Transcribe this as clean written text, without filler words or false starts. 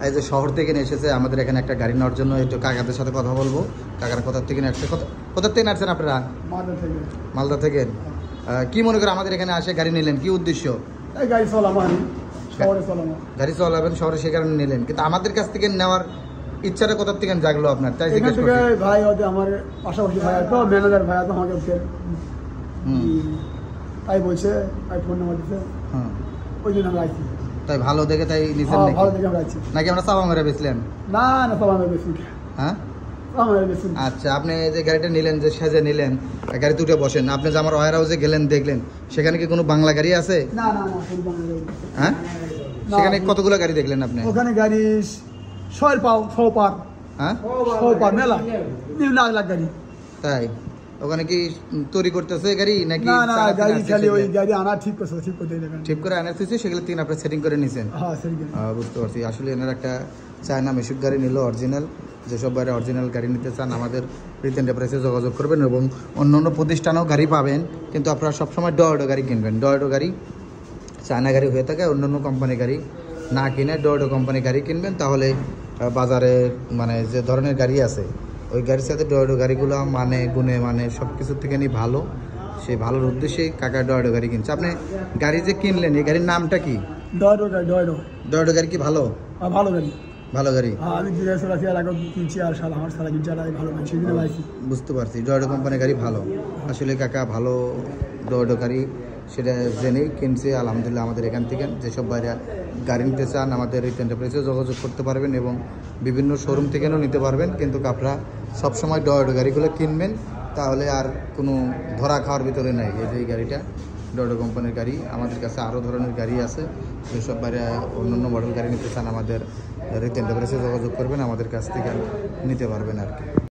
এই যে শহর থেকে এসেছে আমাদের এখানে একটা গাড়ি নেওয়ার জন্য, একটু কাকাদের সাথে কথা বলবো। কাকারা কোথা থেকে আসছে, কোথা থেকে আসছেন আপনারা? মালদা থেকে। কি মনে করে আমাদের এখানে আসে গাড়ি নিলেন, কি উদ্দেশ্য? গাড়ি চালাবেন শহরে, সে কারণে নিলেন। কিন্তু আমাদের কাছ থেকে নেওয়ার ইচ্ছাটা কোথা থেকে জাগলো আপনার, তাই জিজ্ঞেস করছি। ভাই আমার পাশাপাশি ভাই তো ম্যানেজার ভাই তো আমাকে তাই বলছে, তাই ফোন নাম্বার দিতে, ওই জন্য আমরা আইছি। তাই ভালো দেখে তাই নিছেন নাকি? ভালো দেখে আমরা আইছি। নাকি আমরা চাপা মেরে বেচলেন? না না, চাপা মেরে বেচুন। হ্যাঁ আচ্ছা, আপনি যে গাড়িটা নিলেন, যে সেজে নিলেন, গাড়ি দুটো বসেন, আপনি যে আমার ওয়ার হাউসে গেলেন দেখলেন, সেখানে কি কোনো বাংলা গাড়ি আছে? না না না, কোনো বাংলা গাড়ি। হ্যাঁ, সেখানে কতগুলো গাড়ি দেখলেন আপনি? ওখানে গাড়ি পার, হ্যাঁ মেলা লাখ গাড়ি। তাই ওখানে কি তৈরি করতেছে গাড়ি নাকি? না না, গাড়ি খালি ওই গাড়ি আনা ঠিক করছে, ঠিক করে আনা হয়েছে, সেগুলো তিন আপনার সেটিং করে নিছেন। হ্যাঁ সেটিং। বুঝতে পারছি। আসলে এনার একটা চায়না মেশুক গাড়ি নিল অরিজিনাল। যেসব বাইরে অরিজিনাল গাড়ি নিতে চান আমাদের রিত এন্টারপ্রাইজে যোগাযোগ করবেন, এবং অন্য অন্য প্রতিষ্ঠানেও গাড়ি পাবেন। কিন্তু আপনারা সবসময় ডয়েডো গাড়ি কিনবেন। ডয়েডো গাড়ি চায়না গাড়ি হয়ে থাকে, অন্য অন্য কোম্পানি গাড়ি না কিনে ডয়েডো কোম্পানি গাড়ি কিনবেন। তাহলে বাজারে মানে যে ধরনের গাড়ি আছে, ওই গাড়ির সাথে ডয়েডো গাড়িগুলো মানে গুণে মানে সব কিছুর থেকে নিয়ে ভালো। সেই ভালোর উদ্দেশ্যেই কাকা ডয়েডো গাড়ি কিনছে। আপনি গাড়ি যে কিনলেন, এই গাড়ির নামটা কি? ডয়েডো গাড়ি কি ভালো? ভালো গাড়ি, ভালো গাড়ি। আমি কিনছি, আর সাল আমার সারা কিনছি, ভালো গাড়ি। বুঝতে পারছি, ডয়েডো কোম্পানির গাড়ি ভালো। আসলে কাকা ভালো ডয়েডো গাড়ি সেটা জেনেই কিনছে আলহামদুলিল্লাহ। আমাদের এখান থেকে যেসব বাইরে গাড়ি নিতে চান আমাদের রিত এন্টারপ্রাইজে যোগাযোগ করতে পারবেন, এবং বিভিন্ন শোরুম থেকেও নিতে পারবেন। কিন্তু আপনারা সবসময় ডয়েডো গাড়িগুলো কিনবেন, তাহলে আর কোনো ধরা খাওয়ার ভিতরে নাই। এই যে এই গাড়িটা ডয়েডো কোম্পানির গাড়ি। আমাদের কাছে আরও ধরনের গাড়ি আছে। যেসব বাইরে অন্য অন্য মডেল গাড়ি নিতে চান আমাদের রিত এন্টারপ্রাইজে যোগাযোগ করবেন, আমাদের কাছ থেকে নিতে পারবেন আর কি।